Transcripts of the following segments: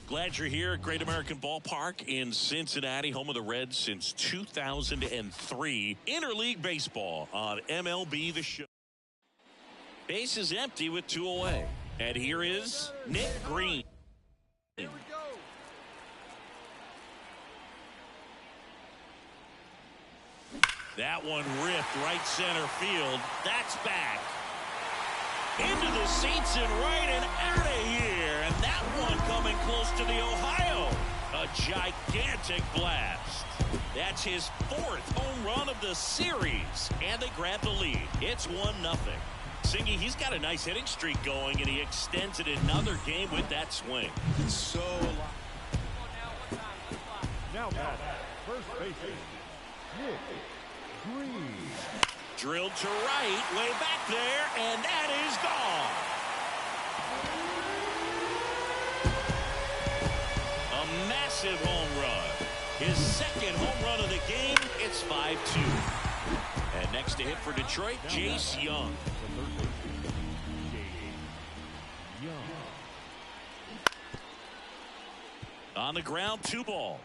Glad you're here at Great American Ballpark in Cincinnati, home of the Reds since 2003. Interleague baseball on MLB The Show. Base is empty with 2 away. And here is Nick Greene. Here we go. That one ripped right center field. That's back. Into the seats and right and out of here. And that one coming close to the Ohio. A gigantic blast. That's his 4th home run of the series. And they grab the lead. It's 1-0. Singy, he's got a nice hitting streak going, and he extends it another game with that swing. So Now back, first base, Nick Greene. Drilled to right, way back there, and that is gone. A massive home run. His 2nd home run of the game. It's 5-2. And next to hit for Detroit, Jace Young. On the ground, 2 ball.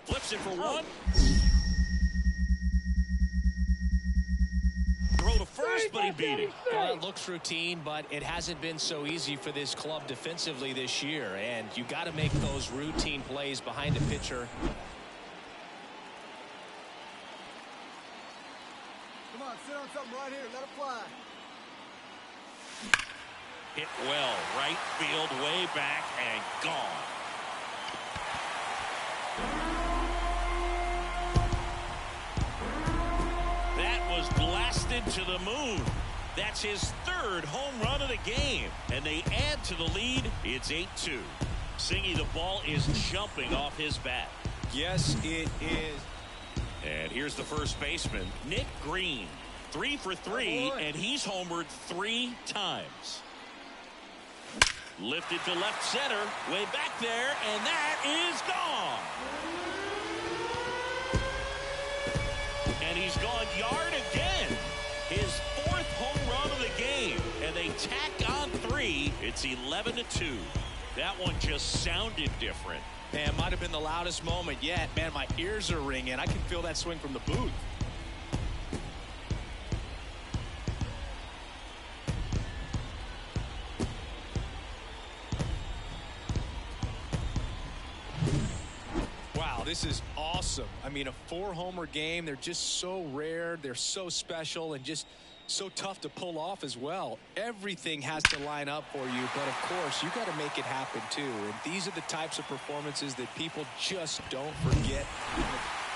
Flips it for 1. Throw to first, but he beat it. Well, it looks routine, but it hasn't been so easy for this club defensively this year. And you got to make those routine plays behind a pitcher. Come on, sit on something right here. Let it fly. Hit well, right field, way back, and gone. That was blasted to the moon. That's his 3rd home run of the game. And they add to the lead. It's 8-2. Singy, the ball is jumping off his bat. yes, it is. And here's the first baseman, Nick Greene. 3 for 3, and he's homered 3 times. Lifted to left center, way back there, and that is gone. And he's gone yard again. His 4th home run of the game, and they tack on 3. It's 11-2. That one just sounded different. Man, might have been the loudest moment yet. Man, my ears are ringing. I can feel that swing from the booth. Wow, this is awesome. I mean, a 4-homer game. They're just so rare. They're so special and just so tough to pull off as well. Everything has to line up for you, but of course, you got to make it happen too. And these are the types of performances that people just don't forget.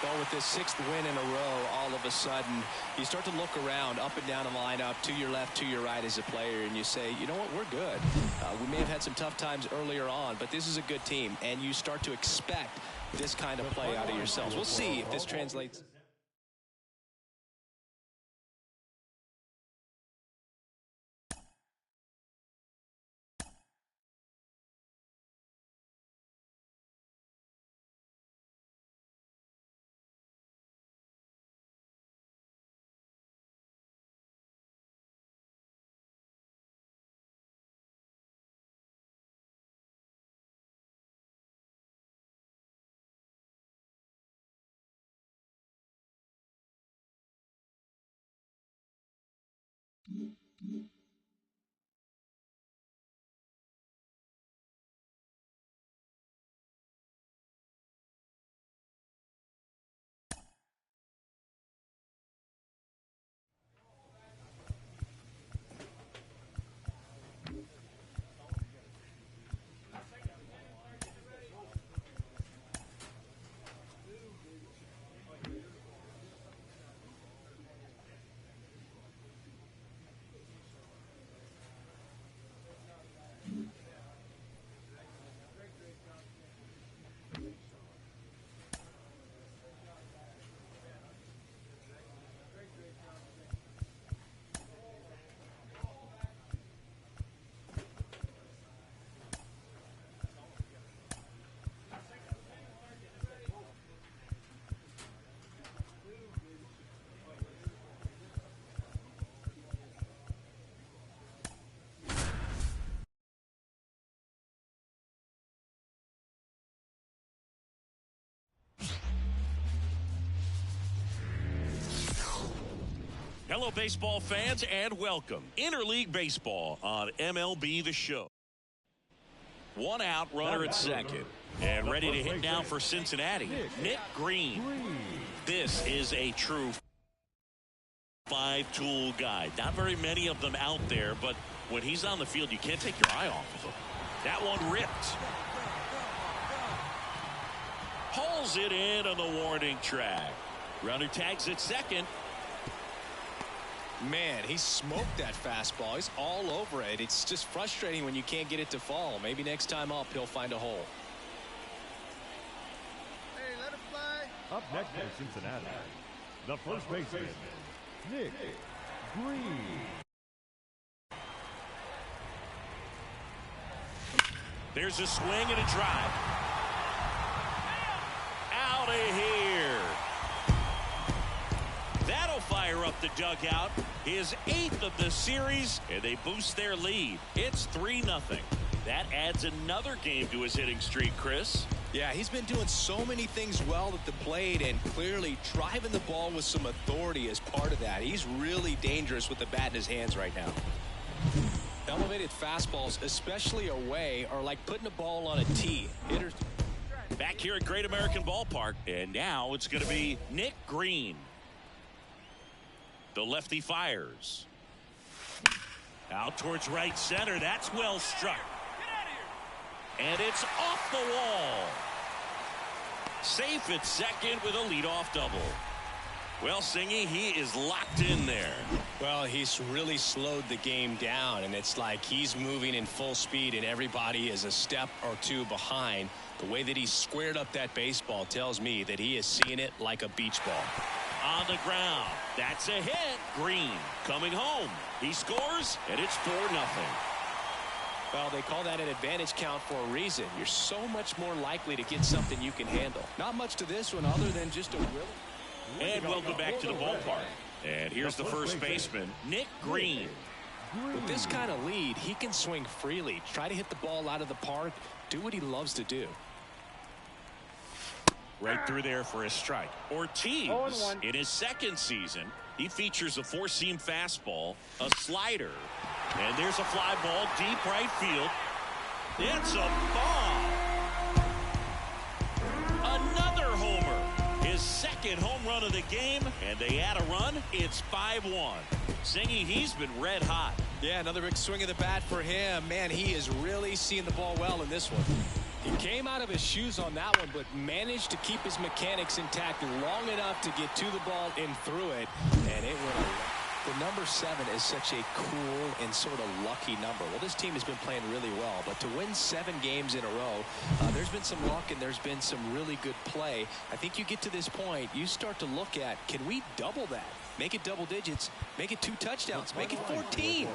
Go with this 6th win in a row, all of a sudden, you start to look around up and down the lineup, to your left, to your right as a player, and you say, you know what, we're good. We may have had some tough times earlier on, but this is a good team, and you start to expect this kind of play out of yourselves. We'll see if this translates. Hello, baseball fans, and welcome. Interleague Baseball on MLB The Show. One out, runner at second. And ready to hit now for Cincinnati, Nick Greene. This is a true five-tool guy. Not very many of them out there, but when he's on the field, you can't take your eye off of him. That one ripped. Pulls it in on the warning track. Runner tags at second. Man, he smoked that fastball. He's all over it. It's just frustrating when you can't get it to fall. Maybe next time up, he'll find a hole. Hey, let it fly. Up next for Cincinnati, the first baseman, Nick Greene. There's a swing and a drive. Out of here. That'll fire up the dugout. His 8th of the series, and they boost their lead. It's 3-0. That adds another game to his hitting streak, Chris. Yeah, he's been doing so many things well at the plate and clearly driving the ball with some authority as part of that. He's really dangerous with the bat in his hands right now. Elevated fastballs, especially away, are like putting a ball on a tee. Hitters back here at Great American Ballpark, and now it's going to be Nick Greene. The lefty fires. Out towards right center. That's well struck. And it's off the wall. Safe at second with a leadoff double. Well, Singy, he is locked in there. Well, he's really slowed the game down, and it's like he's moving in full speed, and everybody is a step or two behind. The way that he squared up that baseball tells me that he is seeing it like a beach ball. On the ground. That's a hit. Greene coming home. He scores, and it's 4-0. Well, they call that an advantage count for a reason. You're so much more likely to get something you can handle. Not much to this one other than just a will. And welcome back to the ballpark. And here's the first baseman, Nick Greene. With this kind of lead, he can swing freely, try to hit the ball out of the park, do what he loves to do. Right through there for a strike. Ortiz, in his second season, he features a four-seam fastball, a slider, and there's a fly ball deep right field. It's a bomb. Another homer. His second home run of the game, and they add a run. It's 5-1. Singy, he's been red hot. Yeah, another big swing of the bat for him. Man, he is really seeing the ball well in this one. He came out of his shoes on that one, but managed to keep his mechanics intact long enough to get to the ball and through it. And it went. The number 7 is such a cool and sort of lucky number. Well, this team has been playing really well, but to win 7 games in a row, there's been some luck and there's been some really good play. I think you get to this point, you start to look at, can we double that? Make it double digits, make it 2 touchdowns, make it 14.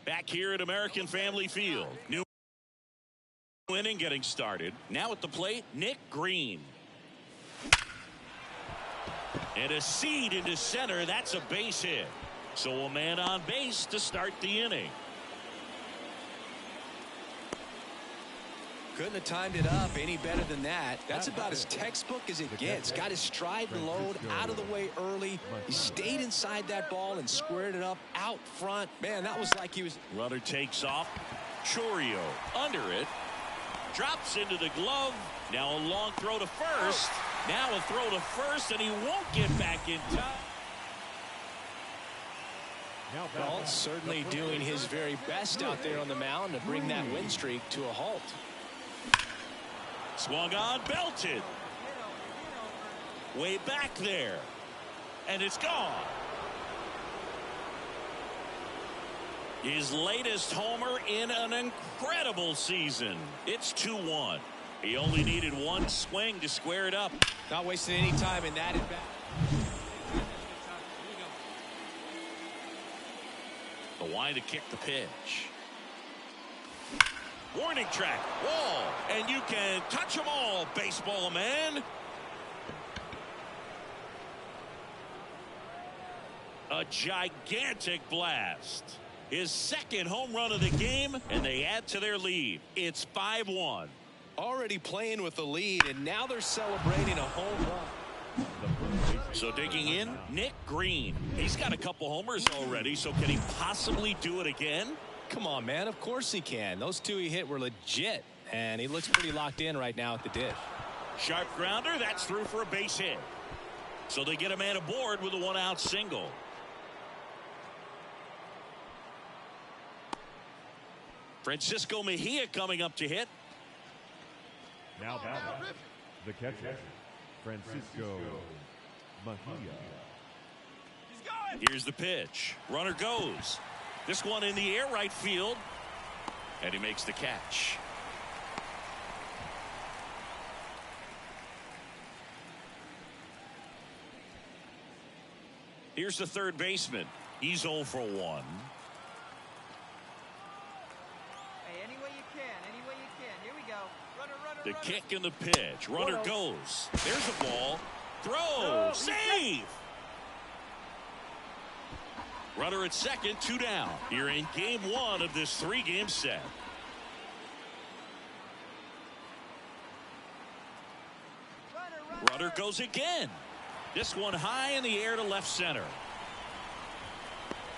Back here at American Family Field. New inning getting started. Now at the plate, Nick Greene. And a seed into center. That's a base hit. So a man on base to start the inning. Couldn't have timed it up any better than that. That's about as textbook as it gets. Got his stride and load out of the way early. He stayed inside that ball and squared it up out front. Man, that was like he was. Runner takes off. Chorio under it. Drops into the glove. Now a long throw to first. Now a throw to first, and he won't get back in time. Now Well, certainly doing his very best out there on the mound to bring that win streak to a halt. Swung on, belted. Way back there. And it's gone. His latest homer in an incredible season. It's 2-1. He only needed one swing to square it up. Not wasting any time in that at bat. The wind to kick the pitch. Warning track, wall, and you can touch them all, baseball man. A gigantic blast. His second home run of the game, and they add to their lead. It's 5-1. Already playing with the lead, and now they're celebrating a home run. So digging in, Nick Greene. He's got a couple homers already, so can he possibly do it again? Come on, man. Of course he can. Those two he hit were legit, and he looks pretty locked in right now at the dish. Sharp grounder, that's through for a base hit. So they get a man aboard with a one-out single. Francisco Mejia coming up to hit. Now batting, the catcher, Francisco Mejia. Here's the pitch. Runner goes. This one in the air, right field. And he makes the catch. Here's the third baseman. He's 0 for 1. Hey, any way you can, any way you can. Here we go. Runner, runner, The runner. kick and the pitch. Runner goes. There's a ball. Throw. Save. Runner at second, 2 down. Here in game 1 of this 3-game set. Runner goes again. This one high in the air to left center.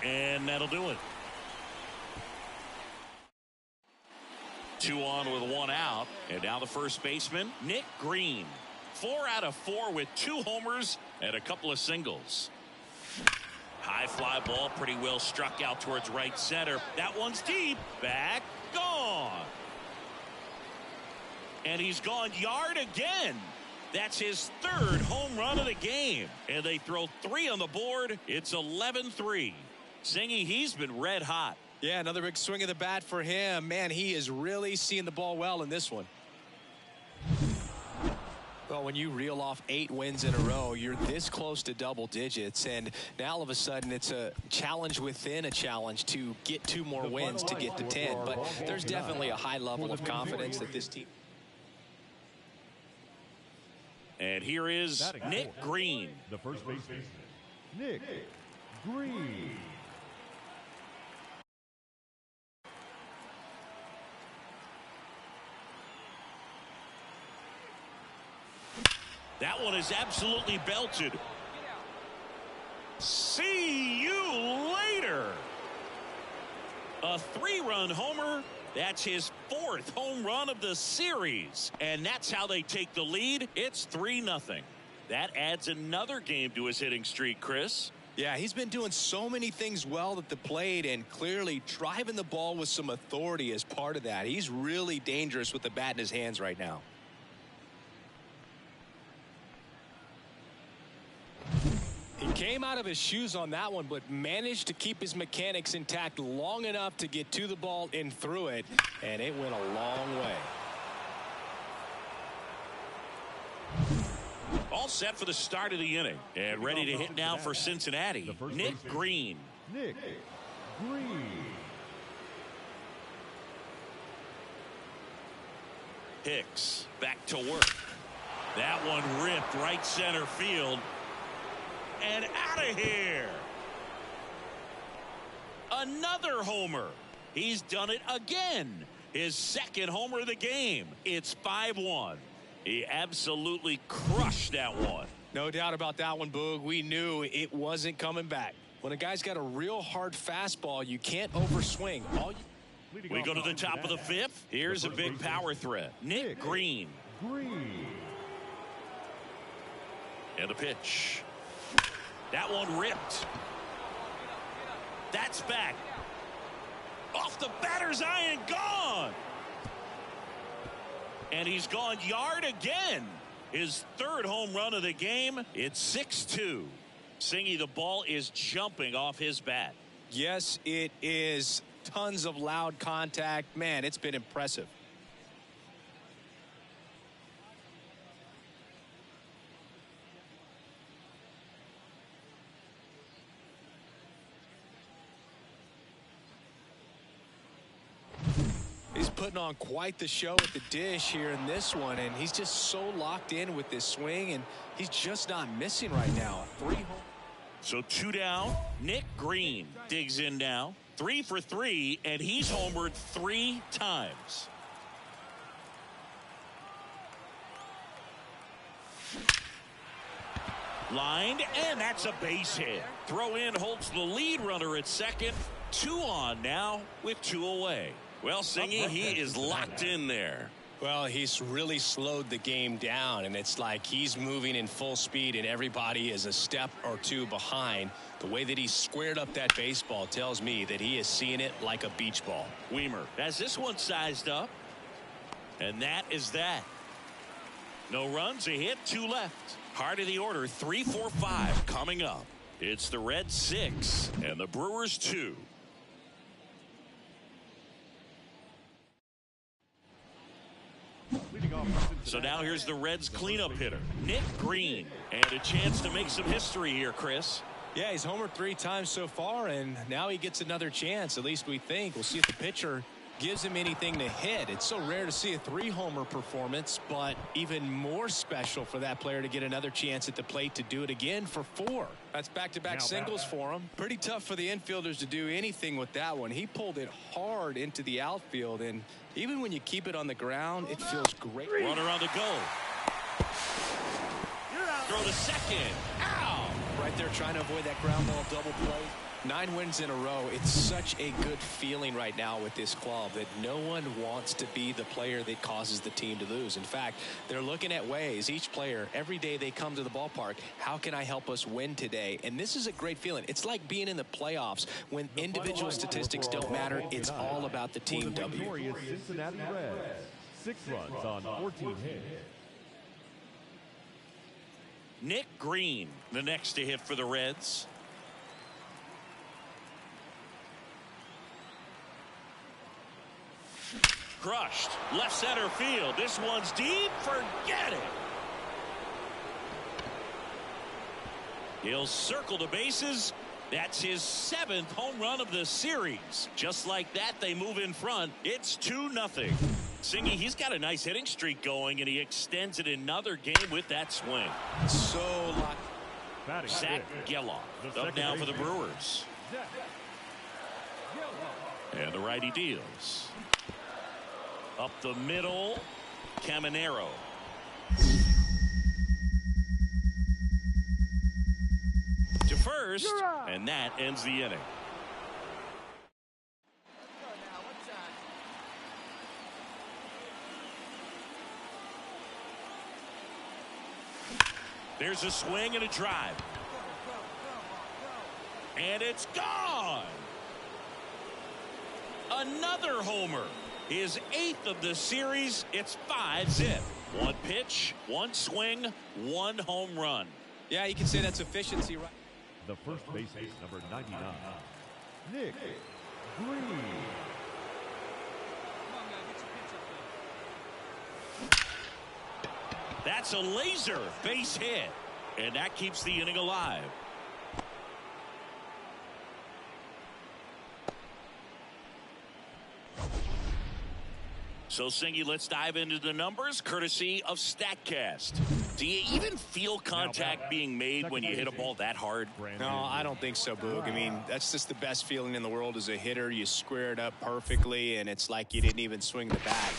And that'll do it. 2 on with 1 out. And now the first baseman, Nick Greene. 4 out of 4 with 2 homers and a couple of singles. High fly ball, pretty well struck out towards right center. That one's deep. Back, gone. And he's gone yard again. That's his 3rd home run of the game. And they throw 3 on the board. It's 11-3. Zingy, he's been red hot. Yeah, another big swing of the bat for him. Man, he is really seeing the ball well in this one. Well, when you reel off 8 wins in a row, you're this close to double digits, and now all of a sudden it's a challenge within a challenge to get 2 more wins to get to 10. But there's definitely a high level of confidence that this team. And here is Nick Greene. The first baseman, Nick Greene. That one is absolutely belted. See you later. A 3-run homer. That's his 4th home run of the series. And that's how they take the lead. It's 3-0. That adds another game to his hitting streak, Chris. Yeah, he's been doing so many things well at the plate and clearly driving the ball with some authority as part of that. He's really dangerous with the bat in his hands right now. He came out of his shoes on that one, but managed to keep his mechanics intact long enough to get to the ball and through it, and it went a long way. All set for the start of the inning. And ready to hit now for Cincinnati, Nick Greene. Nick Greene. Hicks back to work. That one ripped right center field. And out of here. Another homer. He's done it again. His 2nd homer of the game. It's 5-1. He absolutely crushed that one. No doubt about that one, Boog. We knew it wasn't coming back. When a guy's got a real hard fastball, you can't overswing. We go to the top of the 5th. Here's a big power threat. Nick Greene. And the pitch. That one ripped. That's back. Off the batter's eye and gone. And he's gone yard again. His third home run of the game. It's 6-2. Singy, the ball is jumping off his bat. Yes, it is. Tons of loud contact. Man, it's been impressive. He's putting on quite the show at the dish here in this one, and he's just so locked in with this swing, and he's just not missing right now. 3 home. So 2 down. Nick Greene digs in now. 3 for 3, and he's homered 3 times. Lined, and that's a base hit. Throw in holds the lead runner at second. 2 on now with 2 away. Well, Singy, he is locked in there. Well, he's really slowed the game down, and it's like he's moving in full speed and everybody is a step or 2 behind. The way that he squared up that baseball tells me that he is seeing it like a beach ball. Weimer has this one sized up, and that is that. No runs, a hit, 2 left. Heart of the order, 3, 4, 5 coming up. It's the Reds 6 and the Brewers 2. So now here's the Reds cleanup hitter, Nick Greene, and a chance to make some history here, Chris. Yeah, he's homered 3 times so far, and now he gets another chance, at least we think. We'll see if the pitcher gives him anything to hit. It's so rare to see a 3-homer performance, but even more special for that player to get another chance at the plate to do it again for 4. That's back-to-back singles for him. Pretty tough for the infielders to do anything with that one. He pulled it hard into the outfield, and even when you keep it on the ground, it feels great. Runner on the go. Throw to second. Ow! Right there trying to avoid that ground ball double play. 9 wins in a row. It's such a good feeling right now with this club that no one wants to be the player that causes the team to lose. In fact, they're looking at ways, each player, every day they come to the ballpark, how can I help us win today? And this is a great feeling. It's like being in the playoffs when individual statistics don't matter. It's all about the team W. Cincinnati Reds. 6 runs on 14 hits. Nick Greene, the next to hit for the Reds. Crushed. Left center field. This one's deep. Forget it. He'll circle the bases. That's his 7th home run of the series. Just like that, they move in front. It's 2-0. Singy, he's got a nice hitting streak going, and he extends it another game with that swing. So locked. Zach Geloff up now for the Brewers. And the righty deals. Up the middle, Caminero. To first, and that ends the inning. There's a swing and a drive. And it's gone. Another homer. His 8th of the series. It's 5-zip. 1 pitch, 1 swing, 1 home run. Yeah, you can say that's efficiency, right? The first baseman, number 99, Nick Greene. That's a laser base hit, and that keeps the inning alive. So, Singy, let's dive into the numbers, courtesy of StatCast. Do you even feel contact being made when you hit a ball that hard? No, I don't think so, Boog. I mean, that's just the best feeling in the world as a hitter. You square it up perfectly, and it's like you didn't even swing the bat.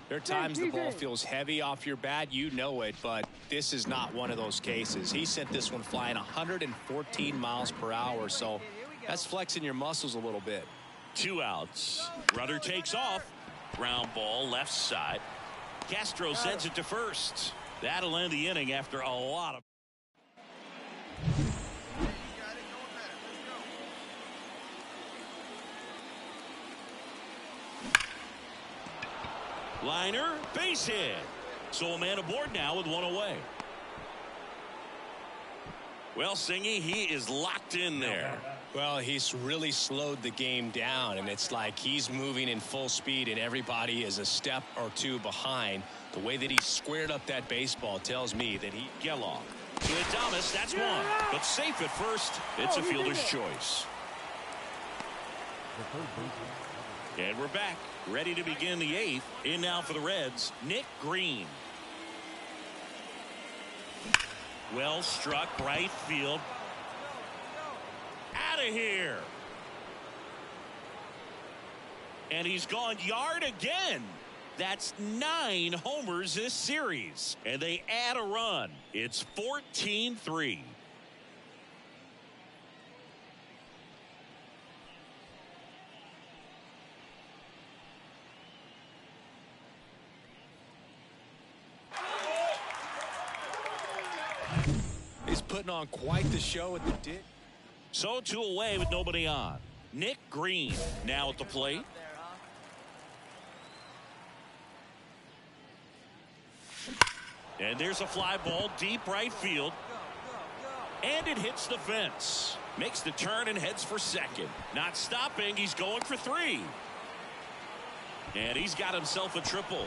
There are times the ball feels heavy off your bat. You know it, but this is not one of those cases. He sent this one flying 114 miles per hour, so that's flexing your muscles a little bit. 2 outs. Runner takes off. Ground ball left side. Castro sends it to first. That'll end the inning after a lot of. Liner, base hit. So a man aboard now with one away. Well, Singy, he is locked in there. Well, he's really slowed the game down, and it's like he's moving in full speed, and everybody is a step or two behind. The way that he squared up that baseball tells me that he... Geloff to Adames, that's one. But safe at first, it's a fielder's choice. And we're back, ready to begin the eighth. In now for the Reds, Nick Greene. Well struck, right field. Out of here. And he's gone yard again. That's 9 homers this series. And they add a run. It's 14-3. He's putting on quite the show at the ditch. So 2 away with nobody on. Nick Greene now at the plate. And there's a fly ball deep right field. And it hits the fence. Makes the turn and heads for second. Not stopping. He's going for 3. And he's got himself a triple.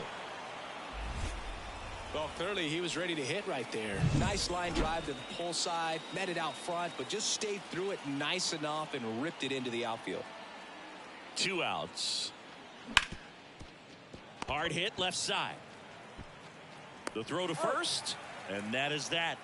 Well, clearly he was ready to hit right there. Nice line drive to the pull side, met it out front, but just stayed through it nice enough and ripped it into the outfield. 2 outs. Hard hit left side. The throw to first, and that is that.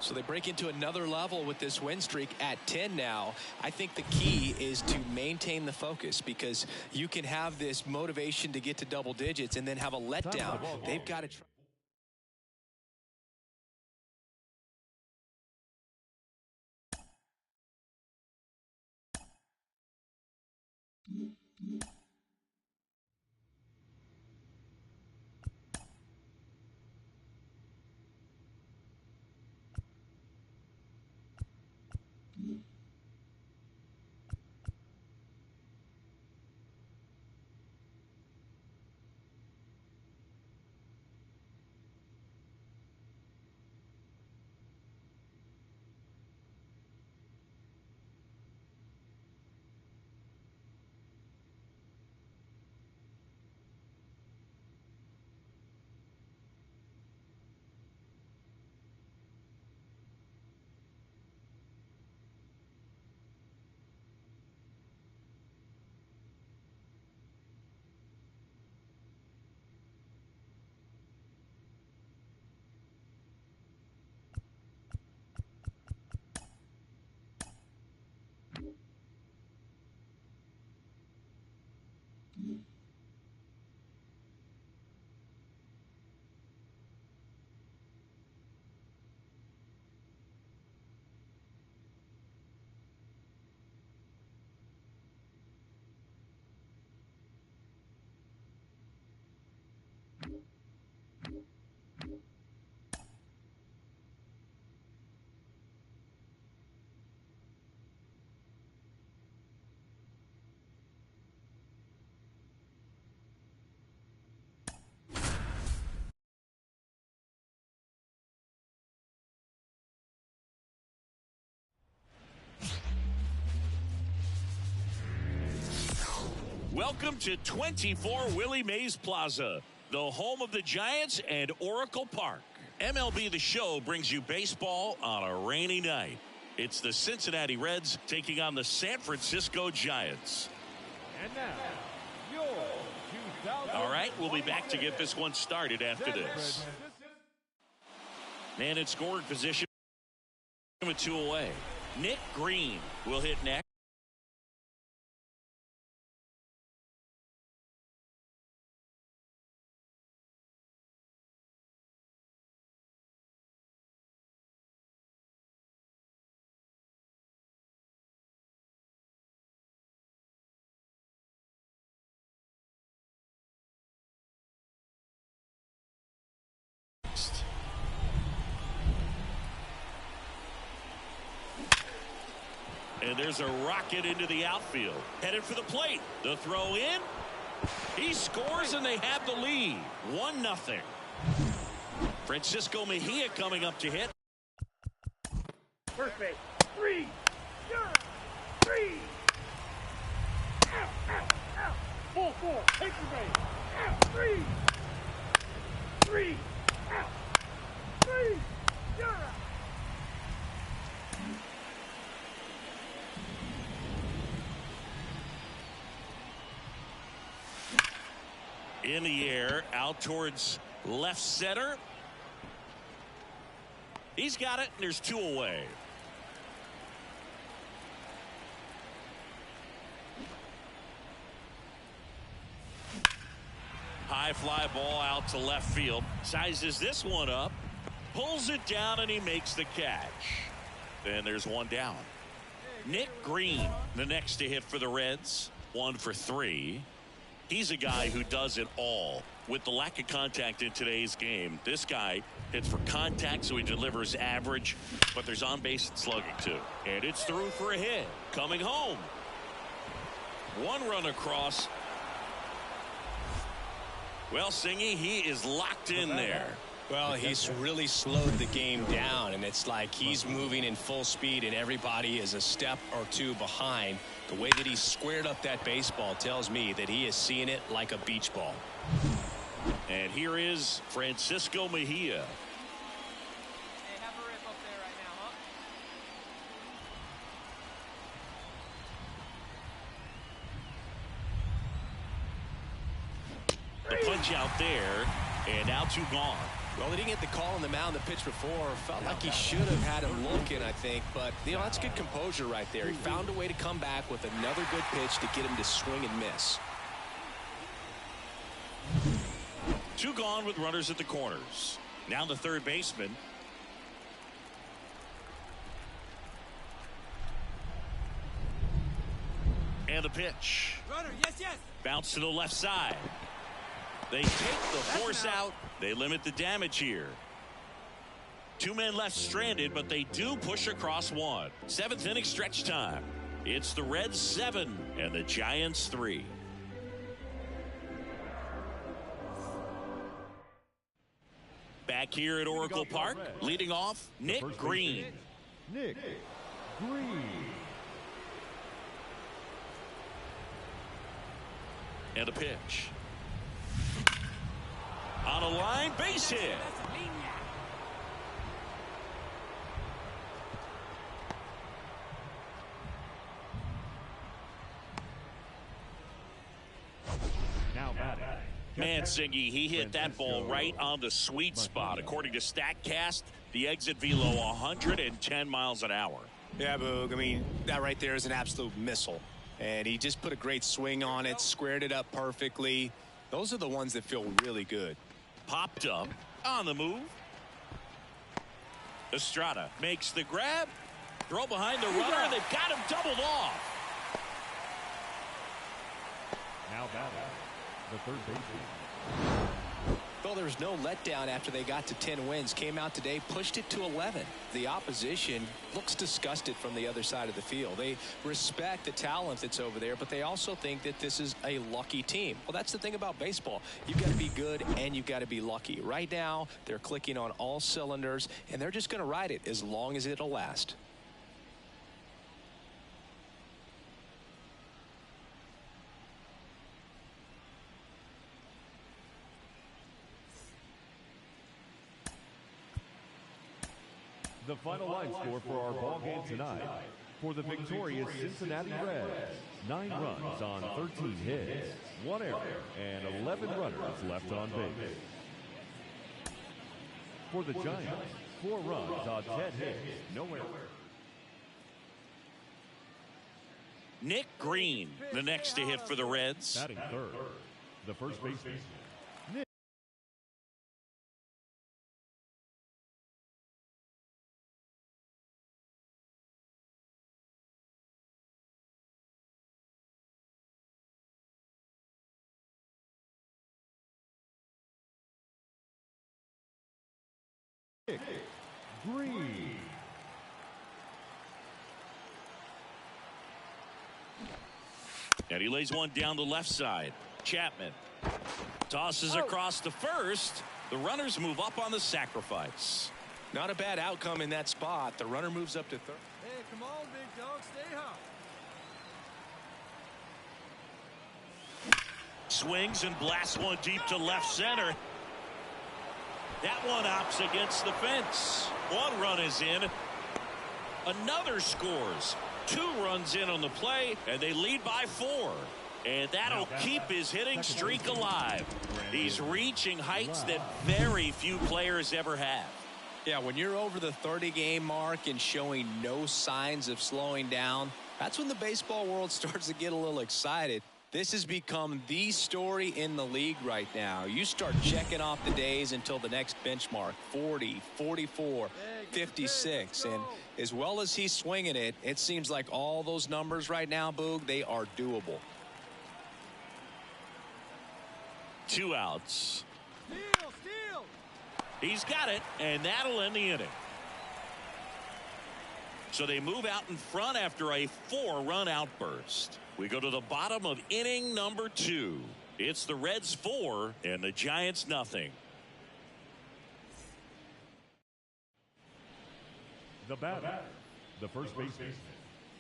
So they break into another level with this win streak at 10 now. I think the key is to maintain the focus, because you can have this motivation to get to double digits and then have a letdown. They've got to try. Welcome to 24 Willie Mays Plaza, the home of the Giants and Oracle Park. MLB The Show brings you baseball on a rainy night. It's the Cincinnati Reds taking on the San Francisco Giants. And now, your 2000. All right, we'll be back to get this one started after this. And in scoring position with 2 away. Nick Greene will hit next. And there's a rocket into the outfield. Headed for the plate. The throw in He scores and they have the lead. 1-0. Francisco Mejia coming up to hit. First base. 3. You're 3. Out, out, out. Full 4. Take the base. Out. 3. 3. Out. 3. You're out. In the air, out towards left center. He's got it, and there's 2 away. High fly ball out to left field. Sizes this one up. Pulls it down, and he makes the catch. Then there's 1 down. Nick Greene, the next to hit for the Reds. 1 for 3. He's a guy who does it all. With the lack of contact in today's game, this guy hits for contact, so he delivers average, but there's on-base slugging too. And it's through for a hit. Coming home. 1 run across. Well, Singy, he is locked in there. Well, he's really slowed the game down, and it's like he's moving in full speed, and everybody is a step or 2 behind. The way that he squared up that baseball tells me that he is seeing it like a beach ball. And here is Francisco Mejia. Hey, have a rip up there right now, huh? The punch out there, and now 2 gone. Well, he didn't get the call on the mound the pitch before. Felt like he should have had him looking, I think. But, you know, that's good composure right there. He found a way to come back with another good pitch to get him to swing and miss. 2 gone with runners at the corners. Now the third baseman. And the pitch. Runner, yes. Bounce to the left side. They take the force out. They limit the damage here. 2 men left stranded, but they do push across 1. 7th inning stretch time. It's the Reds 7 and the Giants 3. Back here at Oracle Park, leading off, Nick Greene. Nick Greene. And a pitch. On a line, base hit. Now batting. Man, Singy, he hit that ball right on the sweet spot. According to StatCast, the exit velo 110 miles an hour. Yeah, Boog. I mean, that right there is an absolute missile. And he just put a great swing on it, squared it up perfectly. Those are the ones that feel really good. Popped up on the move. Estrada makes the grab. Throw behind the runner, and they've got him doubled off. Now batting. The third baseman. Well, there was no letdown after they got to 10 wins. Came out today, pushed it to 11. The opposition looks disgusted from the other side of the field. They respect the talent that's over there, but they also think that this is a lucky team. Well, that's the thing about baseball. You've got to be good and you've got to be lucky. Right now, they're clicking on all cylinders, and they're just going to ride it as long as it'll last. The final line score for our ball game tonight. For the victorious Cincinnati Reds, 9 runs on 13 hits, 1 error, and 11 runners left on base. For the Giants, 4 runs on 10 hits, no error. Nick Greene, the next to hit for the Reds. Batting third, the first baseman. Nick Greene. And he lays one down the left side. Chapman Tosses across to first. The runners move up on the sacrifice. Not a bad outcome in that spot. The runner moves up to third. Hey, come on, big dog. Stay high. Swings and blasts one deep to left center. That one opts against the fence. One run is in. Another scores. 2 runs in on the play, and they lead by 4. And that'll keep his hitting streak alive. He's reaching heights that very few players ever have. Yeah, when you're over the 30-game mark and showing no signs of slowing down, that's when the baseball world starts to get a little excited. This has become the story in the league right now. You start checking off the days until the next benchmark, 40, 44, 56. And as well as he's swinging it, it seems like all those numbers right now, Boog, they are doable. 2 outs. Steal! He's got it, and that'll end the inning. So they move out in front after a 4-run outburst. We go to the bottom of inning number 2. It's the Reds 4 and the Giants nothing. The batter, the first baseman,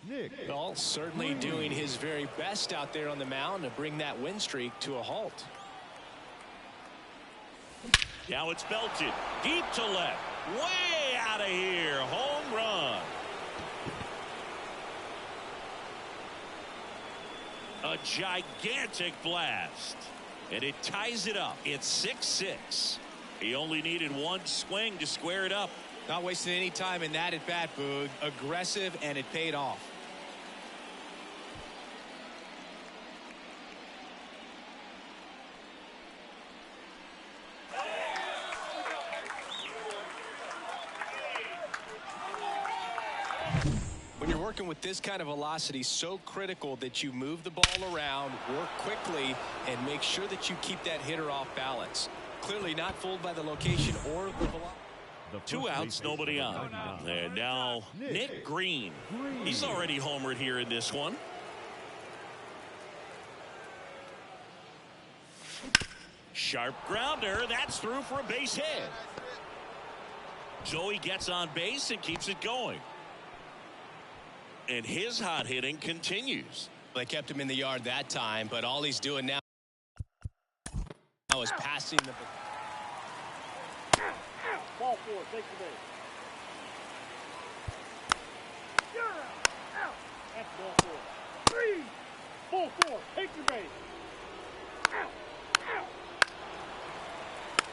Nick. Well, certainly doing his very best out there on the mound to bring that win streak to a halt. Now it's belted deep to left, way out of here. Home run. A gigantic blast, and it ties it up. It's 6-6. He only needed 1 swing to square it up. Not wasting any time in that at bat, Boog. Aggressive, and it paid off. When you're working with this kind of velocity, so critical that you move the ball around, work quickly, and make sure that you keep that hitter off balance. Clearly not fooled by the location or the velocity. 2 outs, nobody on. And now Nick Greene. He's already homered here in this one. Sharp grounder. That's through for a base hit. Joey gets on base and keeps it going. And his hot hitting continues. They kept him in the yard that time, but all he's doing now is passing the Ball 4, take the base. You're out. That's ball 4. 3. Ball 4, take the base. Out.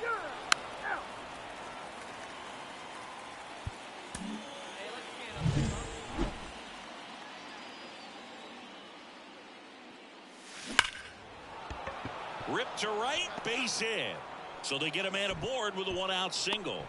You're out. Hey, let's get up there, huh? Ripped to right, base hit. So they get a man aboard with a 1-out single.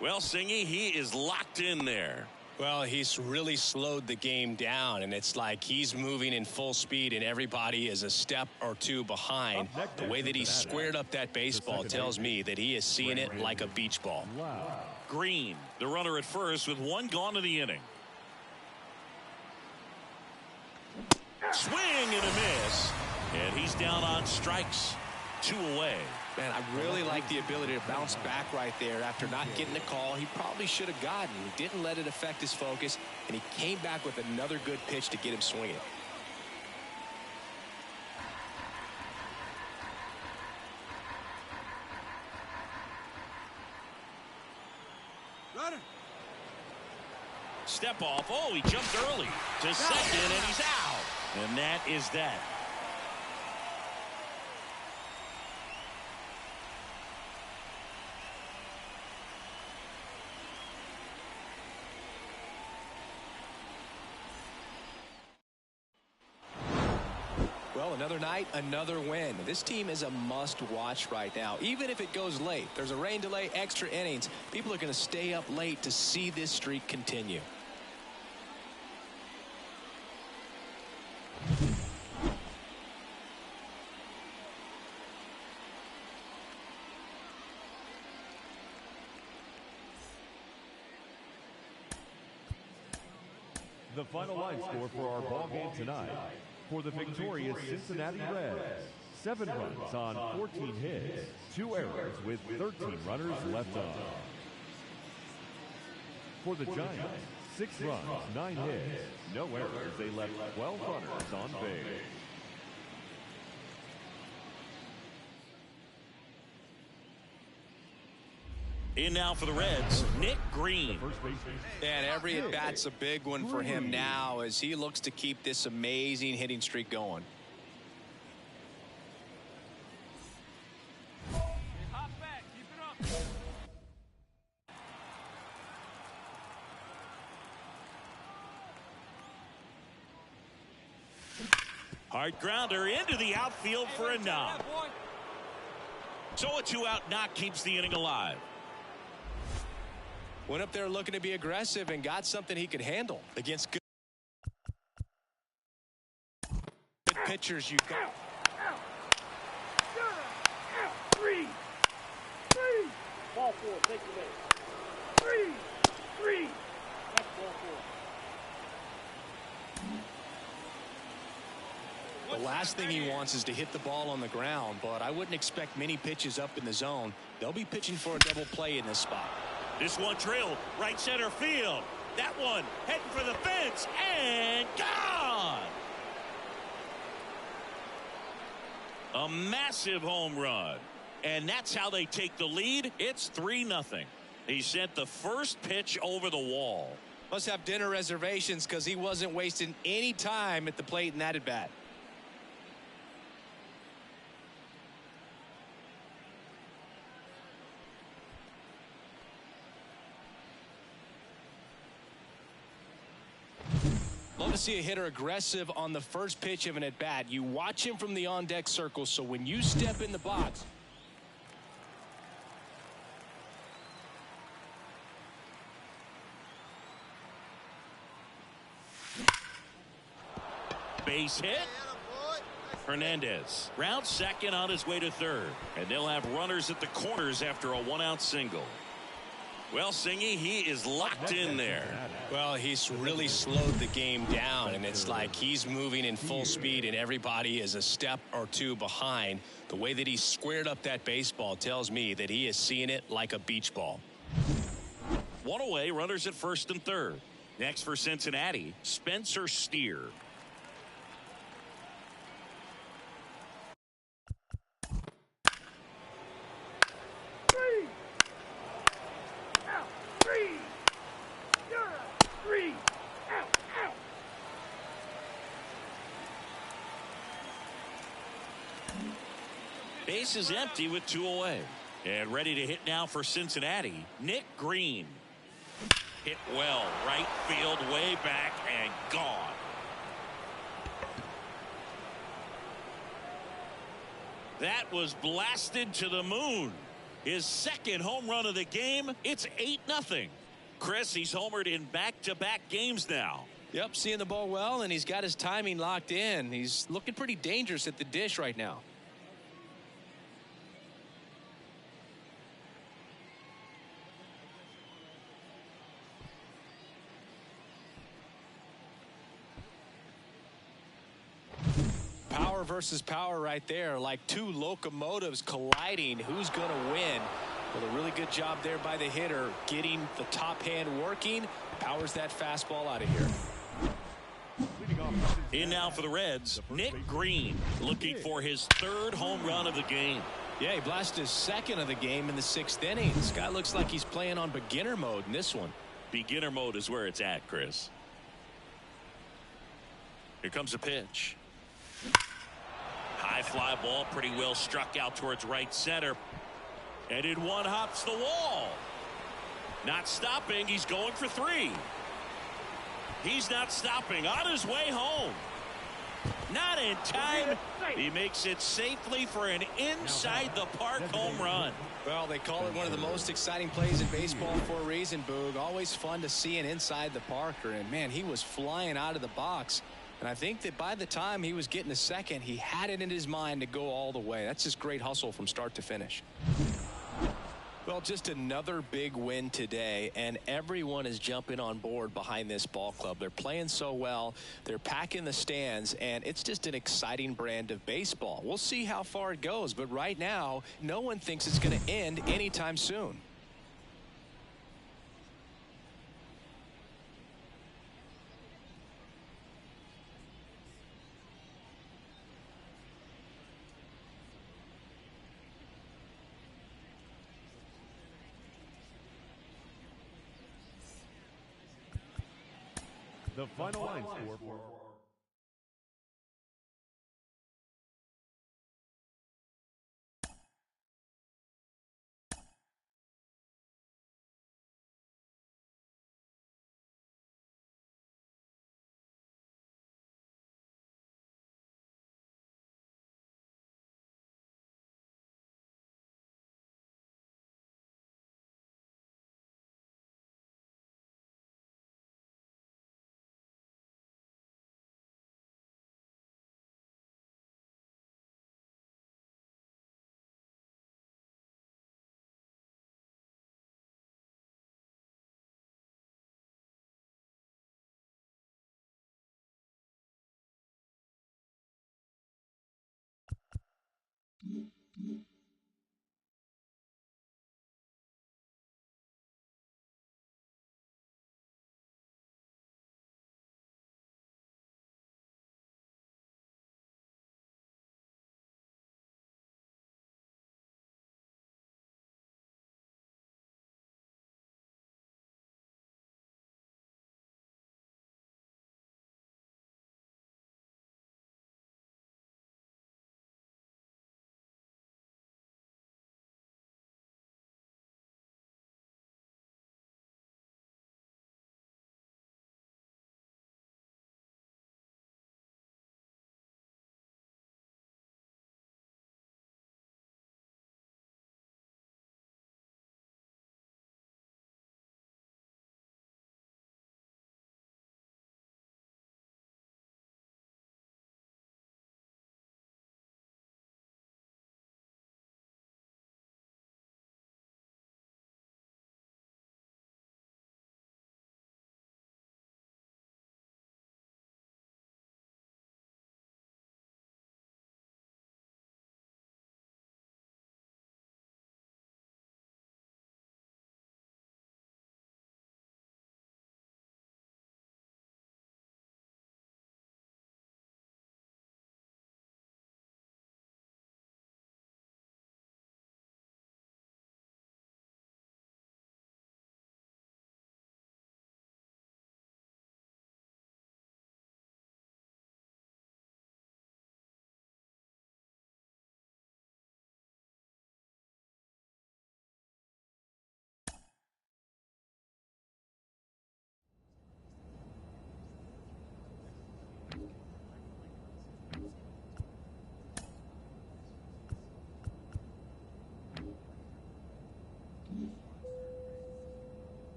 Well, Singy, he is locked in there. Well, he's really slowed the game down, and it's like he's moving in full speed, and everybody is a step or 2 behind. The way that he squared up that baseball tells me that he is seeing it like a beach ball. Greene, the runner at first with 1 gone to the inning. Swing and a miss. And he's down on strikes. 2 away. Man, I really like the ability to bounce back right there after not getting the call he probably should have gotten. He didn't let it affect his focus, and he came back with another good pitch to get him swinging. Runner. Step off. Oh, he jumped early to second, and he's out. And that is that. Well, another night, another win. This team is a must-watch right now. Even if it goes late, there's a rain delay, extra innings. People are going to stay up late to see this streak continue. The final line score for our ball game tonight. for the victorious Cincinnati Reds. 7 runs on 14 hits, 2 errors with 13 runners left on. For the Giants, 6 runs, 9 hits, no errors. They left 12 runners on base. In now for the Reds, Nick Greene. And every at bat's a big one for him now as he looks to keep this amazing hitting streak going. Hop back. Keep it up. Hard grounder into the outfield for a knock. So a 2-out knock keeps the inning alive. Went up there looking to be aggressive and got something he could handle against good pitchers. You've got. Three. Ball 4. Take the base. Three. That's ball 4. The last thing he wants is to hit the ball on the ground, but I wouldn't expect many pitches up in the zone. They'll be pitching for a double play in this spot. This one drilled right center field. That one heading for the fence and gone. A massive home run. And that's how they take the lead. It's 3-0. He sent the first pitch over the wall. Must have dinner reservations because he wasn't wasting any time at the plate in that at bat. Love to see a hitter aggressive on the first pitch of an at-bat. You watch him from the on-deck circle, so when you step in the box. Base hit. Hernandez rounds second on his way to third. And they'll have runners at the corners after a 1-out single. Well, Singy, he is locked in there. Well, he's really slowed the game down, and it's like he's moving in full speed and everybody is a step or two behind. The way that he squared up that baseball tells me that he is seeing it like a beach ball. 1 away, runners at first and third. Next for Cincinnati, Spencer Steer. Base is empty with 2 away. And ready to hit now for Cincinnati, Nick Greene. Hit well, right field, way back, and gone. That was blasted to the moon. His second home run of the game. It's 8-0. Chris, he's homered in back-to-back games now. Yep, seeing the ball well, and he's got his timing locked in. He's looking pretty dangerous at the dish right now. Power versus power right there, like two locomotives colliding. Who's going to win? Well, a really good job there by the hitter, getting the top hand working. Powers that fastball out of here. In now for the Reds, Nick Greene, looking for his 3rd home run of the game. Yeah, he blasted his 2nd of the game in the 6th inning. This guy looks like he's playing on beginner mode in this one. Beginner mode is where it's at, Chris. Here comes a pitch. High fly ball, pretty well struck out towards right center. And in one hops the wall. Not stopping, he's going for 3. He's not stopping, on his way home. Not in time. He makes it safely for an inside the park home run. Well, they call it one of the most exciting plays in baseball for a reason, Boog. Always fun to see an inside the parker. And man, he was flying out of the box. And I think that by the time he was getting to second, he had it in his mind to go all the way. That's just great hustle from start to finish. Well, Well, just another big win today, and everyone is jumping on board behind this ball club. They're playing so well. They're packing the stands, and it's just an exciting brand of baseball. We'll see how far it goes, but right now, no one thinks it's going to end anytime soon. The final line score for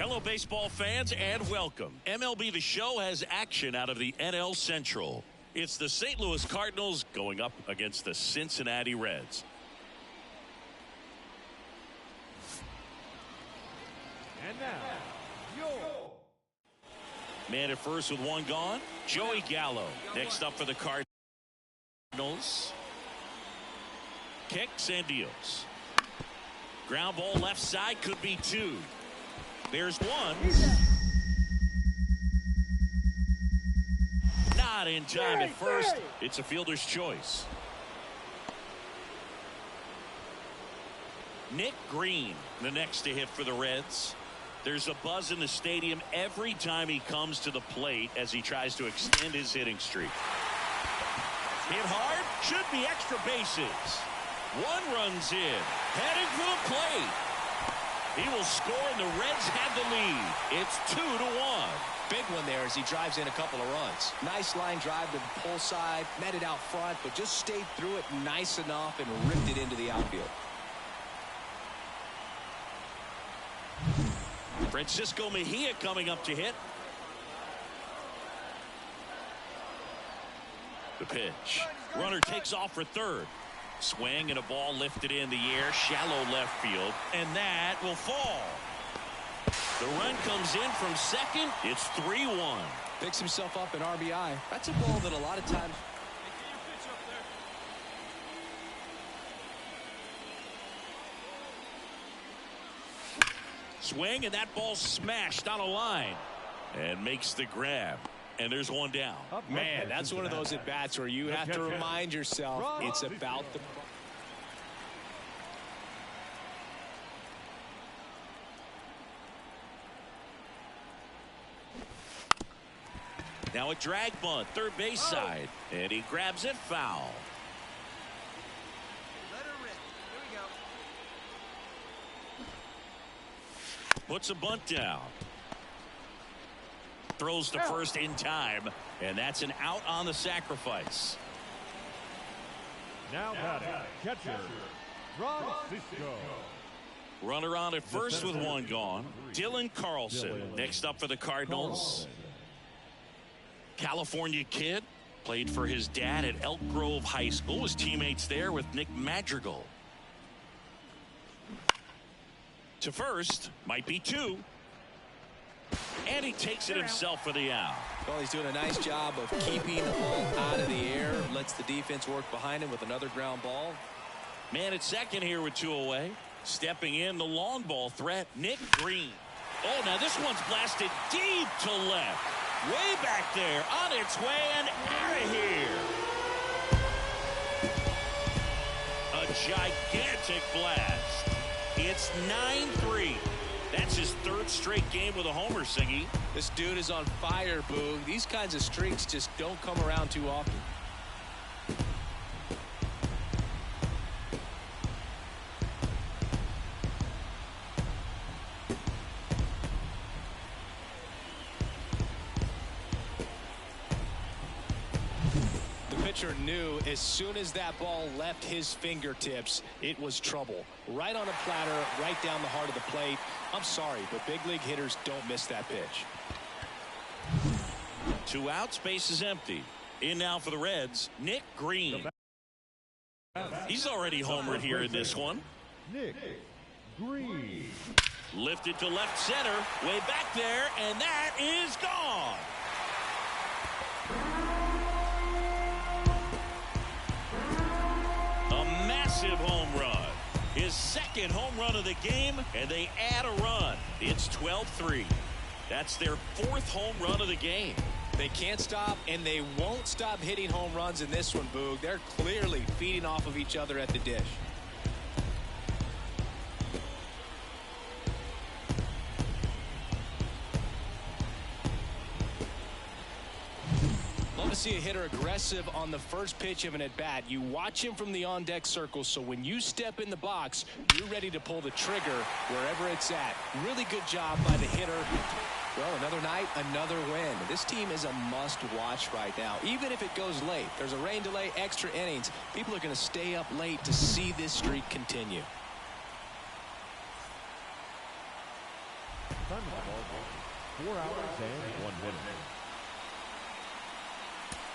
Hello, baseball fans, and welcome. MLB The Show has action out of the NL Central. It's the St. Louis Cardinals going up against the Cincinnati Reds. And now, your man at first with one gone, Joey Gallo. Next up for the Cardinals, kicks and deals. Ground ball left side, could be two. There's one. Not in time at first. It's a fielder's choice. Nick Greene, the next to hit for the Reds. There's a buzz in the stadium every time he comes to the plate as he tries to extend his hitting streak. Hit hard, should be extra bases. One runs in, heading for the plate. He will score, and the Reds have the lead. It's 2-1. Big one there as he drives in a couple of runs. Nice line drive to the pull side, met it out front, but just stayed through it nice enough and ripped it into the outfield. Francisco Mejia coming up to hit. The pitch. Runner takes off for third. Swing and a ball lifted in the air, shallow left field, and that will fall. The run comes in from second. It's 3-1. Picks himself up an RBI. That's a ball that a lot of times. Swing, and that ball smashed on a line and makes the grab. And there's one down. Man, that's one of those at-bats where you have to remind yourself it's about the... Now a drag bunt, third base side. And he grabs it foul. Let her rip. Here we go. Puts a bunt down. Throws to first in time, and that's an out on the sacrifice. now batting, catcher, Francisco. Runner on at first with one gone. Dylan Carlson next up for the Cardinals. California kid, played for his dad at Elk Grove High School. His teammates there with Nick Madrigal. To first, might be two. And he takes it himself for the out. Well, he's doing a nice job of keeping the ball out of the air. Lets the defense work behind him with another ground ball. Man at second here with two away. Stepping in, the long ball threat, Nick Greene. Oh, now this one's blasted deep to left. Way back there, on its way and out of here. A gigantic blast. It's 9-3. That's his third straight game with a homer, Singy. This dude is on fire, Boog. These kinds of streaks just don't come around too often. Pitcher knew as soon as that ball left his fingertips, it was trouble. Right on a platter, right down the heart of the plate. I'm sorry, but big league hitters don't miss that pitch. 2 outs, base is empty. In now for the Reds, Nick Greene. He's already homered here in this one. Nick Greene. Lifted to left center, way back there, and that is gone. Massive home run. His second home run of the game, and they add a run. It's 12-3. That's their fourth home run of the game. They can't stop, and they won't stop hitting home runs in this one, Boog. They're clearly feeding off of each other at the dish. Love to see a hitter aggressive on the first pitch of an at-bat. You watch him from the on-deck circle, so when you step in the box, you're ready to pull the trigger wherever it's at. Really good job by the hitter. Well, another night, another win. This team is a must-watch right now, even if it goes late. There's a rain delay, extra innings. People are going to stay up late to see this streak continue. Time of the ball game, 4 hours and 1 minute.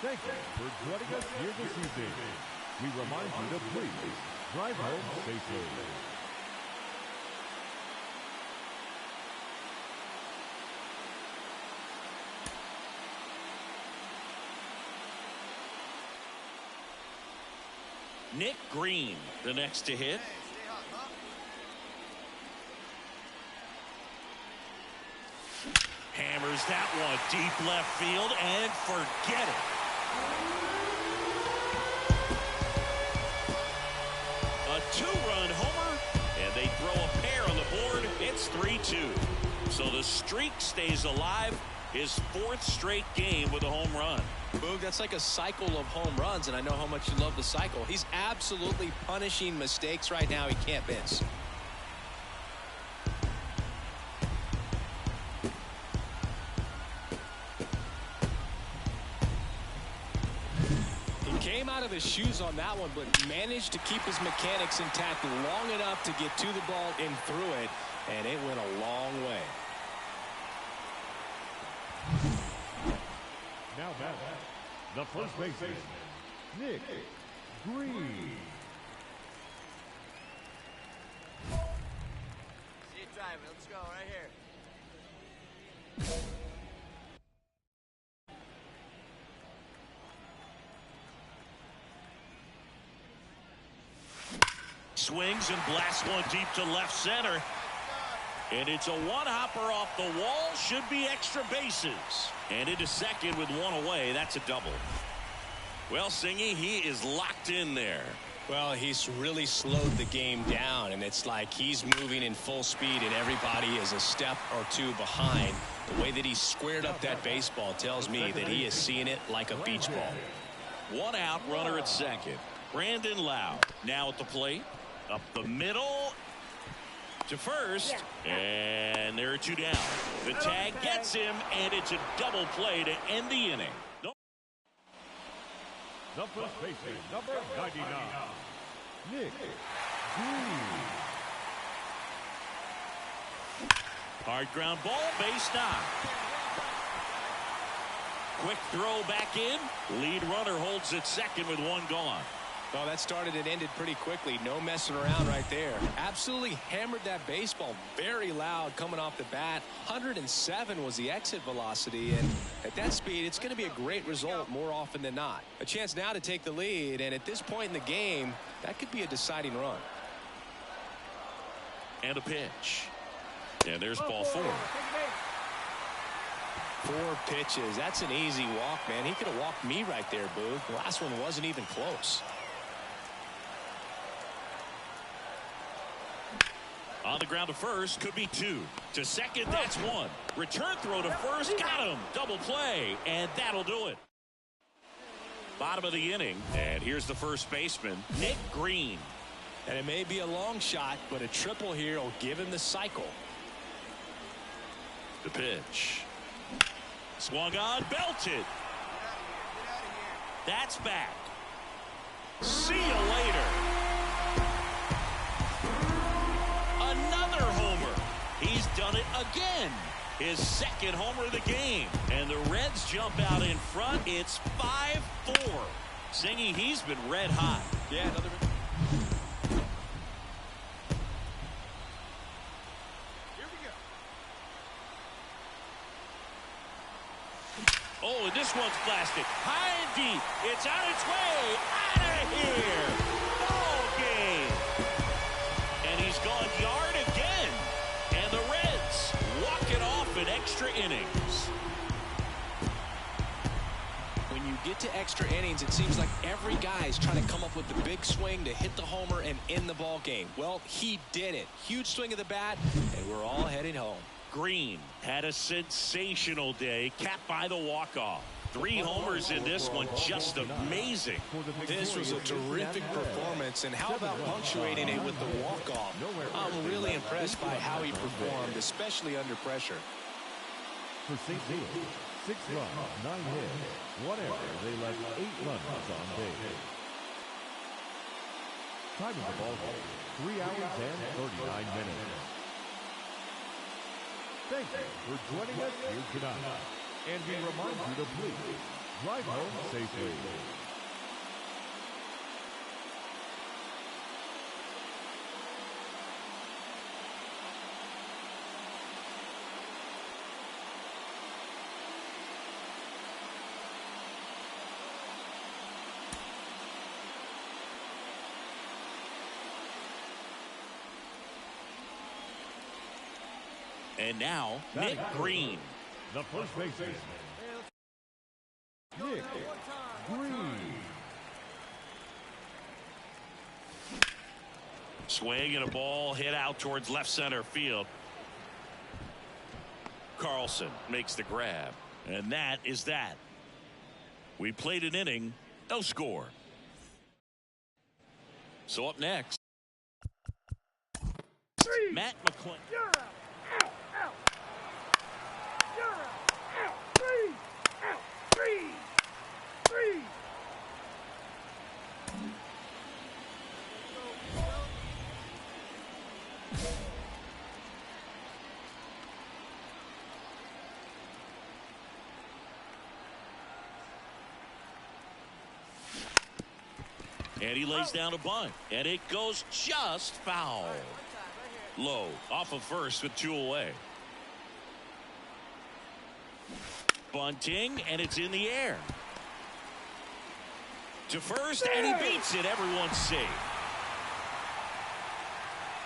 Thank you for joining us here this evening. We remind you to please drive home safely. Nick Greene, the next to hit. Hammers that one deep left field and forget it. A 2-run homer, and they throw a pair on the board. It's 3-2. So the streak stays alive. His 4th straight game with a home run. Boog, that's like a cycle of home runs, and I know how much you love the cycle. He's absolutely punishing mistakes right now he can't miss. He came out of his shoes on that one, but managed to keep his mechanics intact long enough to get to the ball and through it, and it went a long way. Now back, the first baseman, Nick Greene. See it driving. Let's go right here. Swings and blasts one deep to left center. And it's a one-hopper off the wall. Should be extra bases. And into second with one away. That's a double. Well, Singy, he is locked in there. Well, he's really slowed the game down, and it's like he's moving in full speed, and everybody is a step or two behind. The way that he squared up that baseball tells me that he is seeing it like a beach ball. 1 out, runner at second. Brandon Lau now at the plate. Up the middle to first, and there are 2 down. The tag gets him, and it's a double play to end the inning. The first baseman, number 99, Nick Greene. Hard ground ball, base knock. Quick throw back in. Lead runner holds at second with 1 gone. Well, that started and ended pretty quickly. No messing around right there. Absolutely hammered that baseball. Very loud coming off the bat. 107 was the exit velocity. And at that speed, it's going to be a great result more often than not. A chance now to take the lead. And at this point in the game, that could be a deciding run. And a pitch. And there's ball 4. 4 pitches. That's an easy walk, man. He could have walked me right there, Boo. The last one wasn't even close. On the ground to first, could be 2. To second, that's 1. Return throw to first, got him. Double play, and that'll do it. Bottom of the inning, and here's the first baseman, Nick Greene. And it may be a long shot, but a triple here will give him the cycle. The pitch. Swung on, belted. That's back. See you later. Another homer. He's done it again. His 2nd homer of the game. And the Reds jump out in front. It's 5-4. Singy, he's been red hot. Yeah, another. Oh, and this one's blasted. High and deep. It's on its way. Out of here. Ball game. And he's gone yard again. And the Reds walk it off in extra innings. When you get to extra innings, it seems like every guy's trying to come up with the big swing to hit the homer and end the ball game. Well, he did it. Huge swing of the bat, and we're all heading home. Greene had a sensational day, capped by the walk-off. 3 homers in this one, just amazing. This was a terrific performance, and how about punctuating it with the walk-off? I'm really impressed by how he performed, especially under pressure. For St. Louis, 6 runs, 9 hits, 1 error. They left 8 runners on base. Time of the ball game, 3 hours and 39 minutes. Thank you for joining us here tonight. And we remind you to please drive home safely. And now, Nick Greene. The first baseman, Nick Greene. Swing and a ball hit out towards left center field. Carlson makes the grab. And that is that. We played an inning, no score. So up next, Matt McClain. You're out. Out. Out. You're out. Out. Three. Out. Three. Three. And he lays down a bunt. And it goes just foul. Low off of first with 2 away. Bunting, and it's in the air. To first, and he beats it. Everyone's safe.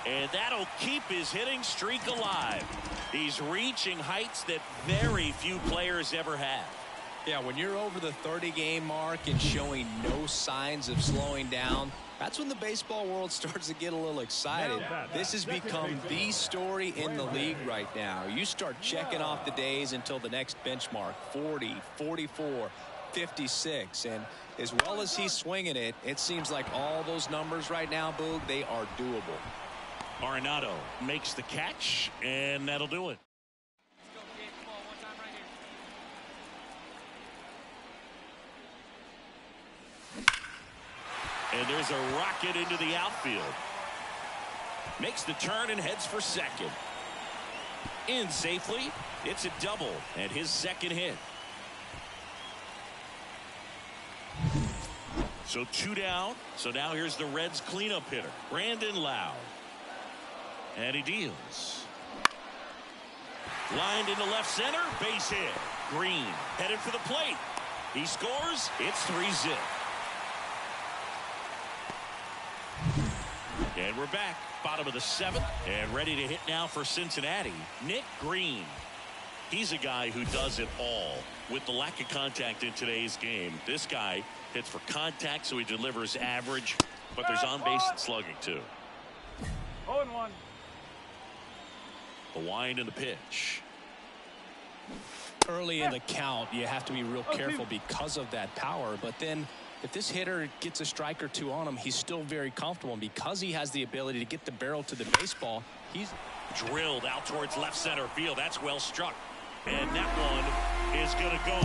And that'll keep his hitting streak alive. He's reaching heights that very few players ever have. Yeah, when you're over the 30-game mark and showing no signs of slowing down, that's when the baseball world starts to get a little excited. This has become the story in the league right now. You start checking off the days until the next benchmark, 40, 44, 56. And as well as he's swinging it, it seems like all those numbers right now, Boog, they are doable. Arenado makes the catch, and that'll do it. And there's a rocket into the outfield. Makes the turn and heads for second. In safely. It's a double and his second hit. So 2 down. So now here's the Reds cleanup hitter, Brandon Lowe. And he deals. Lined into left center. Base hit. Greene headed for the plate. He scores. It's 3-zip. And we're back, bottom of the 7th, and ready to hit now for Cincinnati, Nick Greene. He's a guy who does it all. With the lack of contact in today's game, this guy hits for contact, so he delivers average, but there's on-base and slugging, too. 0-1. The wind and the pitch. Early in the count, you have to be real careful because of that power, but then if this hitter gets a strike or two on him, he's still very comfortable. And because he has the ability to get the barrel to the baseball, he's drilled out towards left center field. That's well struck. And that one is going to go.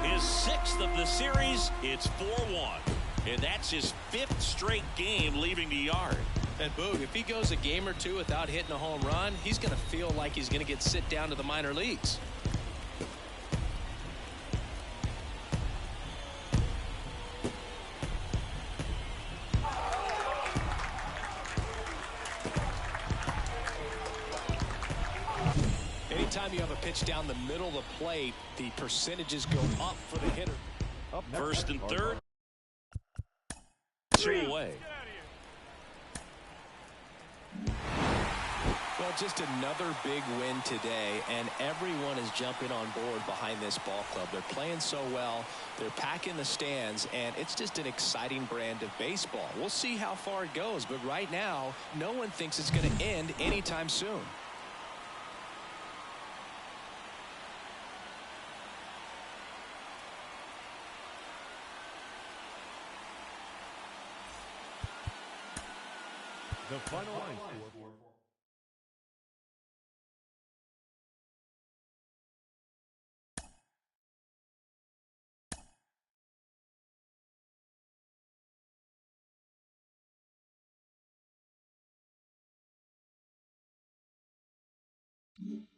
His 6th of the series. It's 4-1. And that's his 5th straight game leaving the yard. And Boog, if he goes a game or two without hitting a home run, he's going to feel like he's going to get sit down to the minor leagues. Anytime you have a pitch down the middle of the plate, the percentages go up for the hitter. Up next, First and third. 2 away. Well, just another big win today, and everyone is jumping on board behind this ball club. They're playing so well. They're packing the stands, and it's just an exciting brand of baseball. We'll see how far it goes, but right now, no one thinks it's going to end anytime soon. The final line score. you.